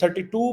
32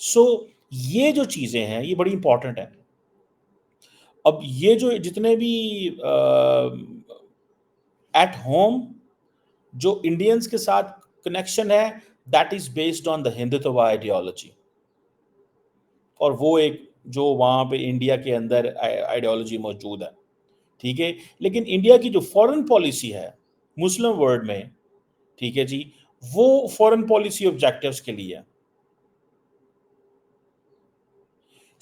سو یہ جو چیزیں ہیں یہ بڑی امپورٹنٹ ہیں. اب یہ جو جتنے بھی ایٹ ہوم جو انڈینز کے ساتھ کنیکشن ہے that is based on the Hindutva ideology, اور وہ ایک جو وہاں پہ انڈیا کے اندر آئیڈیالوجی موجود ہے. ٹھیک ہے، لیکن انڈیا کی جو فورن پالیسی ہے مسلم ورلڈ میں، ٹھیک ہے جی، وہ فورن پالیسی آبجیکٹیوز کے لیے.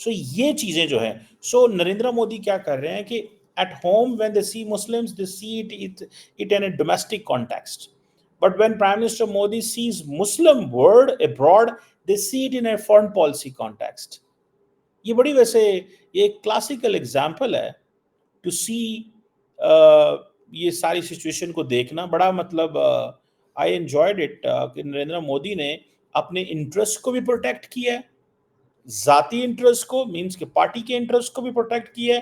سو یہ چیزیں جو ہیں، سو نریندر مودی کیا کر رہے ہیں کہ at home when they see Muslims they see it in a domestic context, but when prime minister Modi says Muslim world abroad they see it in a foreign policy context. یہ بڑی ویسے یہ ایک کلاسیکل ایگزامپل ہے to see یہ ساری situation کو دیکھنا بڑا مطلب آئی انجوائڈ اٹ کہ نریندر مودی نے اپنے انٹرسٹ کو بھی پروٹیکٹ کیا ہے، ذاتی انٹرسٹ کو مینس کہ پارٹی کے انٹرسٹ کو بھی پروٹیکٹ کیا ہے،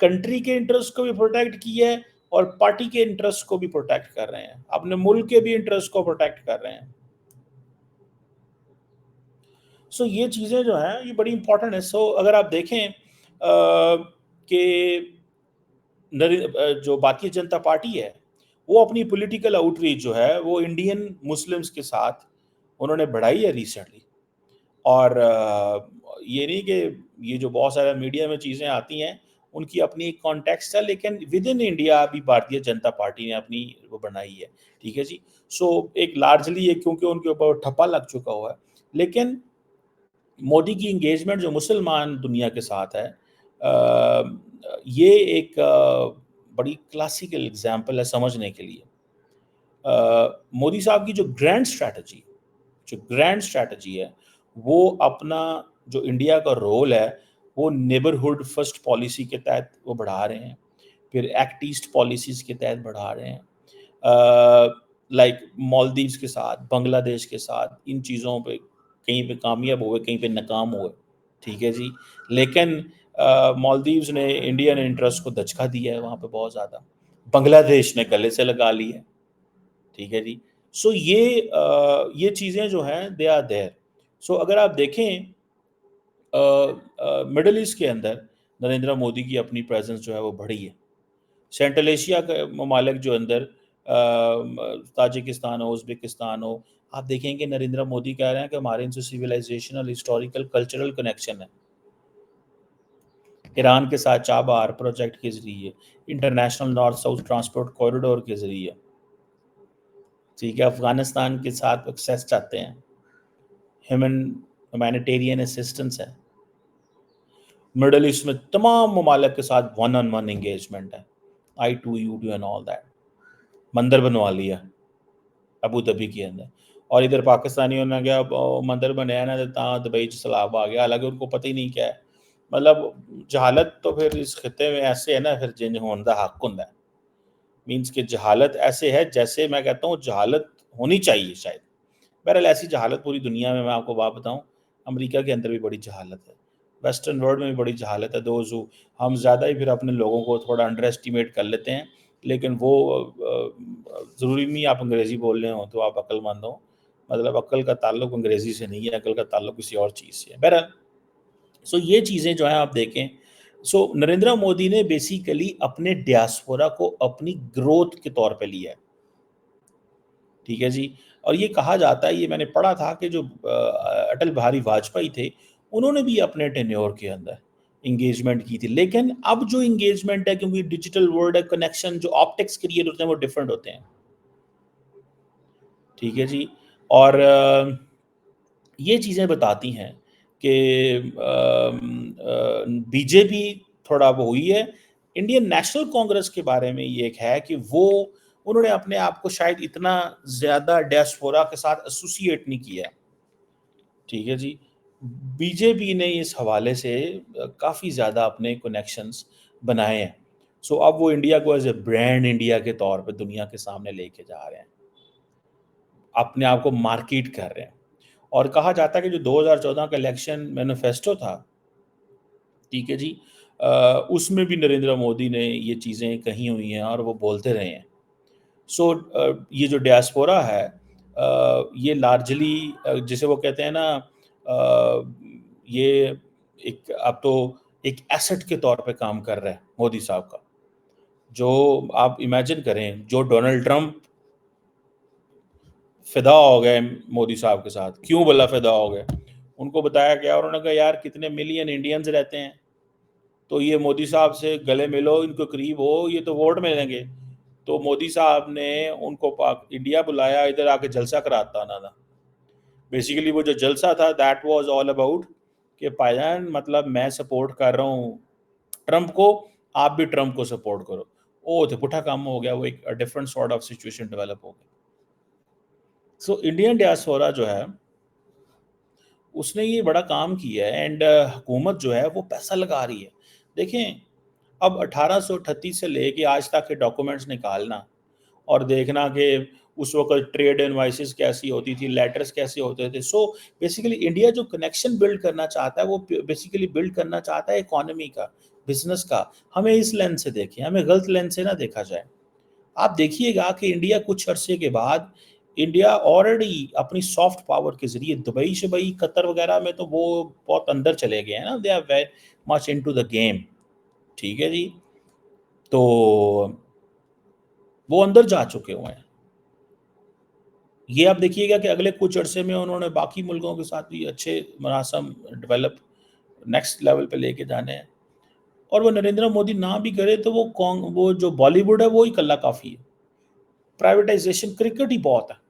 کنٹری کے انٹرسٹ کو بھی پروٹیکٹ کیا ہے، اور پارٹی کے انٹرسٹ کو بھی پروٹیکٹ کر رہے ہیں، اپنے ملک کے بھی انٹرسٹ کو پروٹیکٹ کر رہے ہیں. سو یہ چیزیں جو ہیں یہ بڑی امپورٹنٹ ہے. سو اگر آپ دیکھیں کہ جو بھارتیہ جنتا پارٹی ہے وہ اپنی پولیٹیکل آؤٹ ریچ جو ہے وہ انڈین مسلمس کے ساتھ انہوں نے بڑھائی ہے ریسنٹلی. اور یہ نہیں کہ یہ جو بہت سارے میڈیا میں چیزیں آتی ہیں ان کی اپنی ایک کانٹیکسٹ ہے، لیکن ود ان انڈیا بھی بھارتیہ جنتا پارٹی نے اپنی وہ بنائی ہے. ٹھیک ہے جی. سو ایک لارجلی یہ کیونکہ ان کے اوپر ٹھپا لگ چکا ہوا ہے، لیکن مودی کی انگیجمنٹ جو مسلمان دنیا کے ساتھ ہے یہ ایک بڑی کلاسیکل اگزامپل ہے سمجھنے کے لیے. مودی صاحب کی جو گرینڈ اسٹریٹجی ہے وہ اپنا جو انڈیا کا رول ہے وہ نیبرہڈ فرسٹ پالیسی کے تحت وہ بڑھا رہے ہیں، پھر ایکٹ ایسٹ پالیسیز کے تحت بڑھا رہے ہیں، لائک مالدیوز کے ساتھ، بنگلہ دیش کے ساتھ، ان چیزوں پہ کہیں پہ کامیاب ہوئے کہیں پہ ناکام ہوئے. ٹھیک ہے جی. لیکن مالدیوز نے انڈین انٹرسٹ کو دھچکا دیا ہے وہاں پہ بہت زیادہ، بنگلہ دیش نے گلے سے لگا لی ہے. ٹھیک ہے جی. سو یہ چیزیں جو ہیں دے آر دیر. سو اگر آپ دیکھیں مڈل ایسٹ کے اندر نریندر مودی کی اپنی پریزنس جو ہے وہ بڑھی ہے. سینٹرل ایشیا کے ممالک جو اندر تاجکستان ہو، ازبکستان ہو، آپ دیکھیں گے نریندر مودی کہہ رہے ہیں کہ ہمارے ان سے سویلائزیشنل ہسٹوریکل کلچرل کنیکشن ہے. ایران کے ساتھ چابہار پروجیکٹ کے ذریعے، international north south transport corridor کے ذریعے. ٹھیک ہے. افغانستان کے ساتھ ایکسیس چاہتے ہیں، ہیومینیٹیرین اسسٹنس ہے. مڈل ایسٹ میں تمام ممالک کے ساتھ ون آن ون انگیجمنٹ ہے، I to you to and all that. مندر بنوا لیا ابو دھبی کے اندر، اور ادھر پاکستانیوں نے کیا مندر بنایا نا تو دبئی سیلاب آ گیا، حالانکہ ان کو پتہ ہی نہیں کیا ہے. مطلب جہالت تو پھر اس خطے میں ایسے ہے نا، پھر جن ہوندہ حق ہوں مینس کہ جہالت ایسے ہے جیسے میں کہتا ہوں جہالت ہونی چاہیے شاید. بہرحال ایسی جہالت پوری دنیا میں آپ کو بات بتاؤں، امریکہ کے اندر بھی بڑی جہالت ہے، ویسٹرن ورلڈ میں بھی بڑی جہالت ہے. ہم زیادہ ہی پھر اپنے لوگوں کو تھوڑا انڈر ایسٹیمیٹ کر لیتے ہیں، لیکن وہ ضروری نہیں آپ انگریزی بول رہے ہوں تو آپ عقل مند ہو. مطلب عقل کا تعلق انگریزی سے نہیں ہے، عقل کا تعلق کسی اور چیز سے ہے. بہرحال سو یہ چیزیں جو ہیں آپ دیکھیں، سو نریندر مودی نے بیسیکلی اپنے ڈیاسپورا کو اپنی گروتھ کے طور پہ لیا ہے. ٹھیک ہے جی. اور یہ کہا جاتا ہے، یہ میں نے پڑھا تھا کہ جو اٹل بہاری واجپئی تھے انہوں نے بھی اپنے ٹینیور کے اندر انگیجمنٹ کی تھی، لیکن اب جو انگیجمنٹ ہے کیونکہ ڈیجیٹل ورلڈ ہے، کنیکشن جو آپٹکس کریٹ ہوتے ہیں وہ ڈیفرنٹ ہوتے ہیں. ٹھیک ہے جی. اور یہ چیزیں بتاتی ہیں کہ بی جے پی تھوڑا وہ ہوئی ہے. انڈین نیشنل کانگریس کے بارے میں یہ ایک ہے کہ وہ انہوں نے اپنے آپ کو شاید اتنا زیادہ ڈیاسپورا کے ساتھ ایسوسیٹ نہیں کیا. ٹھیک ہے جی. بی جے پی نے اس حوالے سے کافی زیادہ اپنے کنیکشنز بنائے ہیں. سو اب وہ انڈیا کو ایز اے برانڈ انڈیا کے طور پہ دنیا کے سامنے لے کے جا رہے ہیں، اپنے آپ کو مارکیٹ کر رہے ہیں. اور کہا جاتا ہے کہ جو 2014 کا الیکشن مینیفیسٹو تھا، ٹھیک ہے جی، اس میں بھی نریندر مودی نے یہ چیزیں کہی ہوئی ہیں اور وہ بولتے رہے ہیں. سو یہ جو ڈیاسپورا ہے یہ لارجلی جسے وہ کہتے ہیں نا یہ ایک اب تو ایک ایسٹ کے طور پہ کام کر رہا ہے مودی صاحب کا. جو آپ امیجن کریں، جو ڈونلڈ ٹرمپ فدا ہو گئے مودی صاحب کے ساتھ، کیوں بلا فدا ہو گئے؟ ان کو بتایا گیا اور انہوں نے کہا یار کتنے ملین انڈینز رہتے ہیں، تو یہ مودی صاحب سے گلے ملو، ان کو قریب ہو، یہ تو ووٹ ملیں گے. تو مودی صاحب نے ان کو انڈیا بلایا، ادھر آ کے جلسہ کراتا انہوں نے. بیسیکلی وہ جو جلسہ تھا دیٹ واز آل اباؤٹ کہ بھائی جان مطلب میں سپورٹ کر رہا ہوں ٹرمپ کو، آپ بھی ٹرمپ کو سپورٹ کرو. او تو پٹھا کام ہو گیا، وہ ایک different sort of situation develop ہو گئی. سو انڈین ڈیاسپورا جو ہے اس نے یہ بڑا کام کیا ہے، اینڈ حکومت جو ہے وہ پیسہ لگا رہی ہے. دیکھیں اب 1838 سے لے کے آج تک کے ڈاکومنٹس نکالنا اور دیکھنا کہ اس وقت ٹریڈ انوائسز کیسی ہوتی تھی، لیٹرز کیسے ہوتے تھے. سو بیسیکلی انڈیا جو کنیکشن بلڈ کرنا چاہتا ہے وہ بیسیکلی بلڈ کرنا چاہتا ہے اکانومی کا، بزنس کا. ہمیں اس لینس سے دیکھیں، ہمیں غلط لینس سے نہ دیکھا جائے. آپ دیکھیے گا کہ انڈیا کچھ عرصے کے بعد انڈیا آلریڈی اپنی سافٹ پاور کے ذریعے دبئی شبئی قطر وغیرہ میں تو وہ بہت اندر چلے گئے ہیں نا، they are very much into the game. ٹھیک ہے جی، تو وہ اندر جا چکے ہوئے ہیں. یہ آپ دیکھیے گا کہ اگلے کچھ عرصے میں انہوں نے باقی ملکوں کے ساتھ بھی اچھے مناسب ڈیولپ نیکسٹ لیول پہ لے کے جانے ہیں. اور وہ نریندر مودی نہ بھی کرے تو وہ جو بالی ووڈ ہے وہی کلّا کافی ہے. پرائیویٹائزیشن کرکٹ ہی بہت ہے.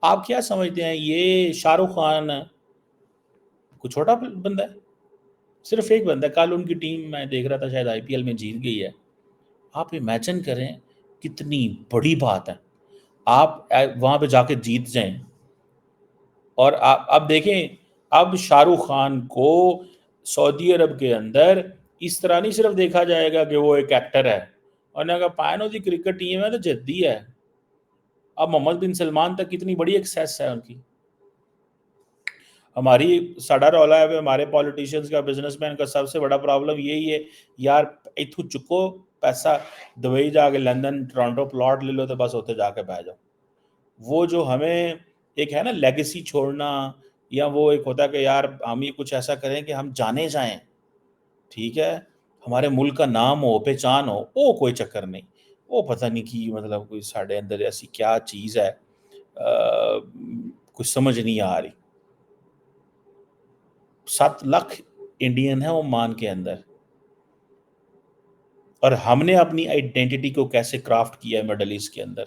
آپ کیا سمجھتے ہیں یہ شاہ رخ خان کوئی چھوٹا بندہ ہے؟ صرف ایک بندہ ہے. کل ان کی ٹیم میں دیکھ رہا تھا شاید آئی پی ایل میں جیت گئی ہے. آپ امیجن کریں کتنی بڑی بات ہے، آپ وہاں پہ جا کے جیت جائیں. اور اب دیکھیں اب شاہ رخ خان کو سعودی عرب کے اندر اس طرح نہیں صرف دیکھا جائے گا کہ وہ ایک ایکٹر ہے، اور نے کہا پائنو دی کرکٹ ٹیم ہے تو جدی ہے. اب محمد بن سلمان تک کتنی بڑی ایکسیس ہے ان کی. ہماری ساڈا رولا ہے ہمارے پولیٹیشینز کا، بزنس مین کا سب سے بڑا پرابلم یہی ہے یار اتھو چکو پیسہ، دبئی جا کے لندن ٹورانٹو پلاٹ لے لو تو بس ہوتے جا کے بہ جاؤ. وہ جو ہمیں ایک ہے نا لیگیسی چھوڑنا، یا وہ ایک ہوتا ہے کہ یار ہم یہ کچھ ایسا کریں کہ ہم جانے جائیں، ٹھیک ہے، ہمارے ملک کا نام ہو، پہچان ہو، وہ کوئی چکر نہیں. وہ پتہ نہیں کہ مطلب کوئی ساڑھے اندر ایسی کیا چیز ہے کچھ سمجھ نہیں آ رہی. 7 لاکھ انڈین ہے عمان کے اندر، اور ہم نے اپنی آئیڈینٹی کو کیسے کرافٹ کیا ہے مڈل ایسٹ کے اندر.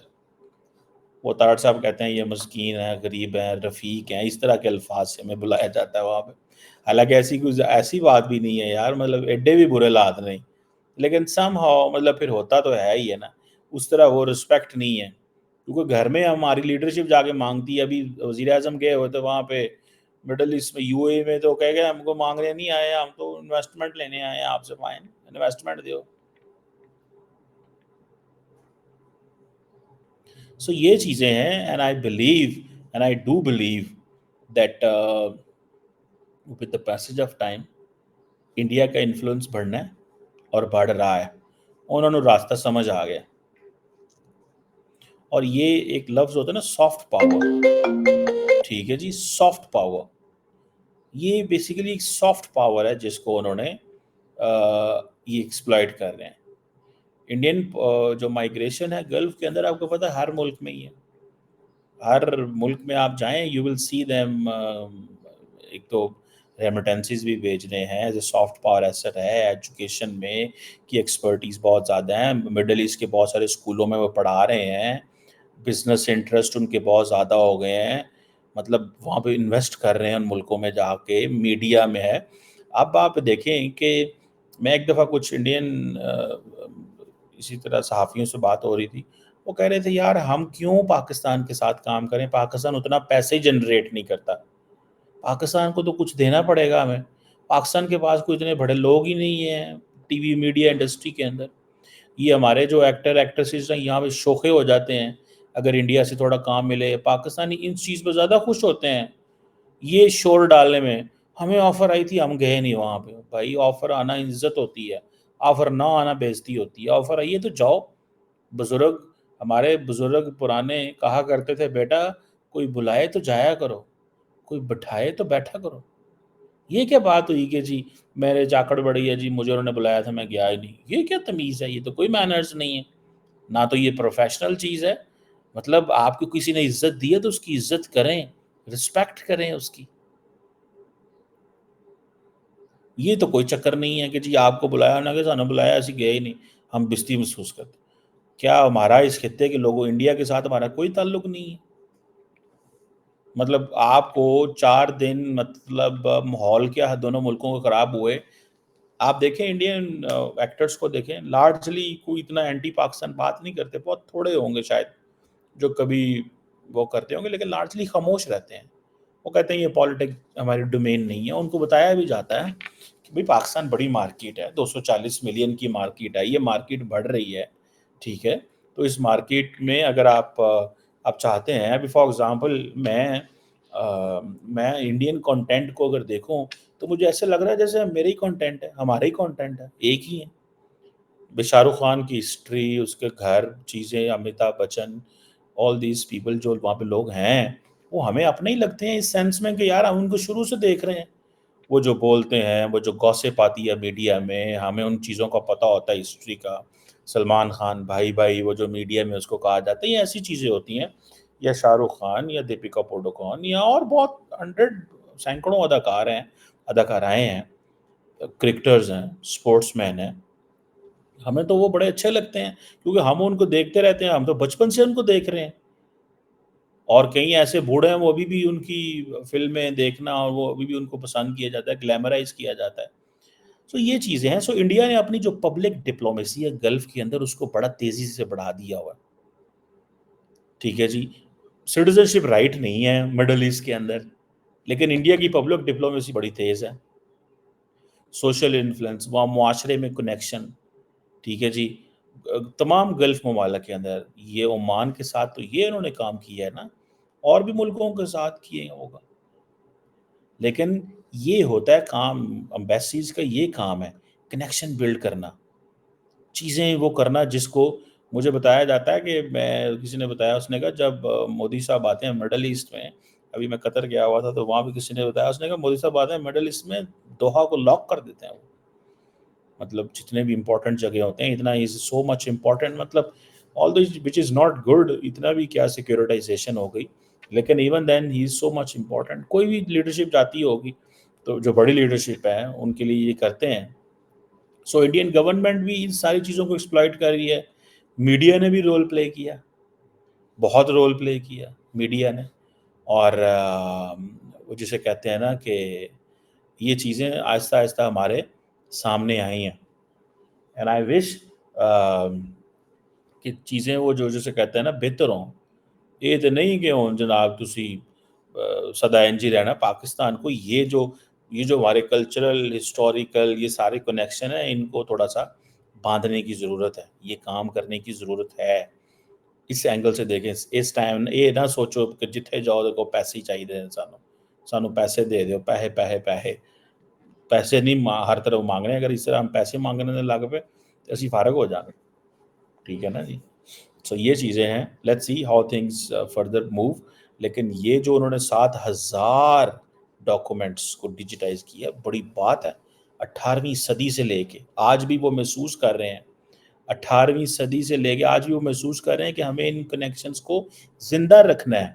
وہ تارڑ صاحب کہتے ہیں یہ مسکین ہے، غریب ہیں، رفیق ہیں، اس طرح کے الفاظ سے ہمیں بلایا جاتا ہے وہاں پہ. حالانکہ ایسی بات بھی نہیں ہے یار، مطلب ایڈے بھی برے لات نہیں، لیکن سم ہاؤ مطلب پھر ہوتا تو ہے ہی ہے نا. اس طرح وہ رسپیکٹ نہیں ہے، کیونکہ گھر میں ہماری لیڈرشپ جا کے مانگتی ہے. ابھی وزیر اعظم گئے ہوئے تھے وہاں پہ مڈل ایسٹ میں، یو اے میں، تو کہہ گئے ہم کو مانگنے نہیں آئے، ہم تو انویسٹمنٹ لینے آئے ہیں آپ سے، فائن انویسٹمنٹ دیو. سو یہ چیزیں ہیں، and I believe and I do believe that with the passage of time India کا انفلوئنس بڑھنا ہے اور بڑھ رہا ہے. انہوں نے راستہ سمجھ آ گیا. اور یہ ایک لفظ ہوتا ہے نا سافٹ پاور، ٹھیک ہے جی، سافٹ پاور. یہ بیسیکلی ایک سافٹ پاور ہے جس کو انہوں نے یہ ایکسپلائٹ کر رہے ہیں. انڈین جو مائیگریشن ہے گلف کے اندر، آپ کو پتہ ہے ہر ملک میں ہی ہے. ہر ملک میں آپ جائیں یو ول سی دیم. ایک تو ریمیٹنسز بھی بھیجنے ہیں as a soft power asset ہے. ایجوکیشن میں کی ایکسپرٹیز بہت زیادہ ہیں. مڈل ایسٹ کے بہت سارے اسکولوں میں وہ پڑھا رہے ہیں. بزنس انٹرسٹ ان کے بہت زیادہ ہو گئے ہیں، مطلب وہاں پہ انویسٹ کر رہے ہیں ان ملکوں میں جا کے. میڈیا میں ہے. اب آپ دیکھیں کہ میں ایک دفعہ کچھ انڈین اسی طرح صحافیوں سے بات ہو رہی تھی، وہ کہہ رہے تھے یار ہم کیوں پاکستان کے ساتھ کام کریں، پاکستان اتنا پیسے جنریٹ نہیں کرتا، پاکستان کو تو کچھ دینا پڑے گا ہمیں. پاکستان کے پاس کوئی اتنے بڑے لوگ ہی نہیں ہیں ٹی وی میڈیا انڈسٹری کے اندر. یہ ہمارے جو ایکٹر ایکٹریسز ہیں یہاں پہ شوخے ہو جاتے ہیں اگر انڈیا سے تھوڑا کام ملے. پاکستانی ان چیز پہ زیادہ خوش ہوتے ہیں یہ شور ڈالنے میں. ہمیں آفر آئی تھی ہم گئے نہیں وہاں پہ. بھائی آفر آنا عزت ہوتی ہے، آفر نہ آنا بےعزتی ہوتی ہے. آفر آئیے تو جاؤ. بزرگ ہمارے بزرگ پرانے کہا کرتے تھے بیٹا کوئی بلائے تو جایا کرو، کوئی بٹھائے تو بیٹھا کرو. یہ کیا بات ہوئی کہ جی میرے چاکڑ بڑی ہے جی، مجھے انہوں نے بلایا تھا میں گیا ہی نہیں؟ یہ کیا تمیز ہے؟ یہ تو کوئی مینرز نہیں ہے، نہ تو یہ پروفیشنل چیز ہے۔ مطلب آپ کو کسی نے عزت دی ہے تو اس کی عزت کریں، رسپیکٹ کریں اس کی۔ یہ تو کوئی چکر نہیں ہے کہ جی آپ کو بلایا نہ کہ سانو بلایا ایسے گیا ہی نہیں، ہم بستی محسوس کرتے۔ کیا ہمارا اس خطے کے لوگوں انڈیا کے ساتھ ہمارا کوئی تعلق نہیں ہے؟ مطلب آپ کو 4 دن مطلب ماحول کیا دونوں ملکوں کو خراب ہوئے۔ آپ دیکھیں انڈین ایکٹرز کو دیکھیں، لارجلی کوئی اتنا اینٹی پاکستان بات نہیں کرتے، بہت تھوڑے ہوں گے شاید جو کبھی وہ کرتے ہوں گے، لیکن لارجلی خاموش رہتے ہیں۔ وہ کہتے ہیں یہ پالیٹکس ہماری ڈومین نہیں ہے۔ ان کو بتایا بھی جاتا ہے کہ بھئی پاکستان بڑی مارکیٹ ہے، 240 ملین کی مارکیٹ ہے، یہ مارکیٹ بڑھ رہی ہے، ٹھیک ہے؟ تو اس مارکیٹ میں اگر آپ چاہتے ہیں، ابھی فار ایگزامپل میں انڈین کنٹینٹ کو اگر دیکھوں تو مجھے ایسے لگ رہا ہے جیسے میرے ہی کنٹینٹ ہے، ہمارے ہی کنٹینٹ ہے، ایک ہی ہے۔ بے شاہ رخ خان کی ہسٹری، اس کے گھر، چیزیں، Amitabh Bachchan, all these people جو وہاں پہ لوگ ہیں وہ ہمیں اپنے ہی لگتے ہیں اس سینس میں کہ یار ہم ان کو شروع سے دیکھ رہے ہیں۔ وہ جو بولتے ہیں، وہ جو گوسپ آتی ہے میڈیا میں، ہمیں ان چیزوں کا پتہ ہوتا ہے ہسٹری کا۔ سلمان خان بھائی بھائی وہ جو میڈیا میں اس کو کہا جاتا ہے، یہ ایسی چیزیں ہوتی ہیں، یا شاہ رخ خان یا دیپیکا پوڈوکون یا اور بہت 100 سینکڑوں اداکار ہیں، اداکارائیں ہیں، کرکٹرز ہیں، سپورٹس مین ہیں۔ ہمیں تو وہ بڑے اچھے لگتے ہیں کیونکہ ہم ان کو دیکھتے رہتے ہیں، ہم تو بچپن سے ان کو دیکھ رہے ہیں۔ اور کئی ایسے بوڑھے ہیں وہ ابھی بھی ان کی فلمیں دیکھنا اور وہ ابھی بھی ان کو پسند کیا جاتا ہے، گلیمرائز کیا جاتا ہے۔ سو یہ چیزیں ہیں۔ سو انڈیا نے اپنی جو پبلک ڈپلومیسی ہے گلف کے اندر اس کو بڑا تیزی سے بڑھا دیا ہوا ہے، ٹھیک ہے جی۔ سٹیزنشپ رائٹ نہیں ہے مڈل ایسٹ کے اندر، لیکن انڈیا کی پبلک ڈپلومیسی بڑی تیز ہے۔ سوشل انفلوئنس، وہاں معاشرے میں کنیکشن، ٹھیک ہے جی۔ تمام گلف ممالک کے اندر، یہ عمان کے ساتھ تو یہ انہوں نے کام کیا ہے نا، اور بھی ملکوں کے ساتھ کیے ہوگا، لیکن یہ ہوتا ہے کام امبیسیز کا، یہ کام ہے کنیکشن بلڈ کرنا، چیزیں وہ کرنا جس کو مجھے بتایا جاتا ہے کہ میں کسی نے بتایا، اس نے کہا جب مودی صاحب آتے ہیں مڈل ایسٹ میں، ابھی میں قطر گیا ہوا تھا تو وہاں بھی کسی نے بتایا، اس نے کہا مودی صاحب آتے ہیں مڈل ایسٹ میں دوحہ کو لاک کر دیتے ہیں وہ، مطلب جتنے بھی امپورٹنٹ جگہ ہوتے ہیں اتنا از سو مچ امپورٹنٹ، مطلب آل دس وچ از ناٹ گڈ، اتنا بھی کیا سیکورٹائزیشن ہو گئی، لیکن ایون دین ہی از سو مچ امپورٹنٹ۔ کوئی بھی لیڈرشپ جاتی ہوگی تو جو بڑی لیڈرشپ ہے ان کے لیے یہ کرتے ہیں۔ سو انڈین گورنمنٹ بھی ان ساری چیزوں کو ایکسپلائٹ کر رہی ہے، میڈیا نے بھی رول پلے کیا، بہت رول پلے کیا میڈیا نے، اور وہ جسے کہتے ہیں نا کہ یہ چیزیں آہستہ آہستہ ہمارے سامنے آئی ہیں، اینڈ آئی وش کہ چیزیں وہ جو جسے کہتے ہیں نا بہتر ہوں۔ یہ تو نہیں کہ ہوں جناب تسی سدا انج ہی رہنا پاکستان کو، یہ جو ہمارے کلچرل ہسٹوریکل یہ سارے کنیکشن ہیں، ان کو تھوڑا سا باندھنے کی ضرورت ہے، یہ کام کرنے کی ضرورت ہے۔ اس اینگل سے دیکھیں، اس ٹائم یہ نہ سوچو کہ جتھے جاؤ دیکھو پیسے ہی چاہیے سانو پیسے دے دیو، پیسے پیسے پیسے پیسے نہیں ہر طرف مانگنے، اگر اس طرح ہم پیسے مانگنے لگ پہ تو اسی فارغ ہو جائیں گے، ٹھیک ہے نا جی۔ سو یہ چیزیں ہیں، let's see how things further move, لیکن یہ جو انہوں نے 7,000 ڈاکومنٹس کو ڈیجیٹائز کیا بڑی بات ہے۔ 18ویں صدی سے لے کے آج بھی وہ محسوس کر رہے ہیں، 18ویں صدی سے لے کے آج بھی وہ محسوس کر رہے ہیں کہ ہمیں ان کنیکشنز کو زندہ رکھنا ہے۔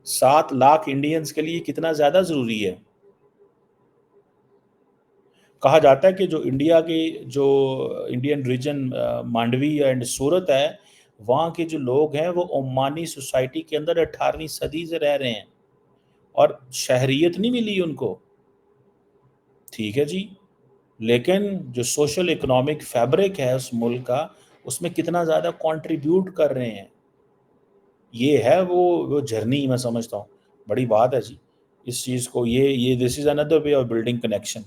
7 لاکھ انڈینز کے لیے کتنا زیادہ ضروری ہے۔ کہا جاتا ہے کہ جو انڈیا کے جو انڈین ریجن مانڈوی اینڈ سورت ہے، وہاں کے جو لوگ ہیں وہ عمانی سوسائٹی کے اندر 18ویں صدی سے رہ رہے ہیں، اور شہریت نہیں ملی ان کو، ٹھیک ہے جی، لیکن جو سوشل اکنامک فیبرک ہے اس ملک کا، اس میں کتنا زیادہ کنٹریبیوٹ کر رہے ہیں۔ یہ ہے وہ جرنی، میں سمجھتا ہوں بڑی بات ہے جی اس چیز کو، یہ this is another way of building connection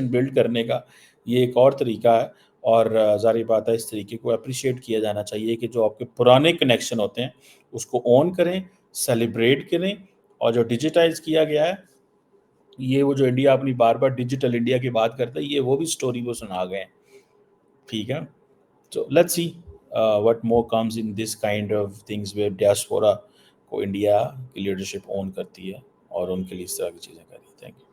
build کرنے کا یہ ایک اور طریقہ ہے، اور ظاہر بات ہے اس طریقے کو اپریشیٹ کیا جانا چاہیے کہ جو آپ کے پرانے کنیکشن ہوتے ہیں اس کو اون کریں، سیلیبریٹ کریں، اور جو ڈیجیٹائز کیا گیا ہے، یہ وہ جو انڈیا اپنی بار بار ڈیجیٹل انڈیا کی بات کرتا ہے، یہ وہ بھی سٹوری وہ سنا گئے ہیں، ٹھیک ہے۔ So let's see what more comes in this kind of things where diaspora کو انڈیا کی لیڈرشپ اون کرتی ہے، اور ان کے لیے اس طرح کی چیزیں کری. Thank you.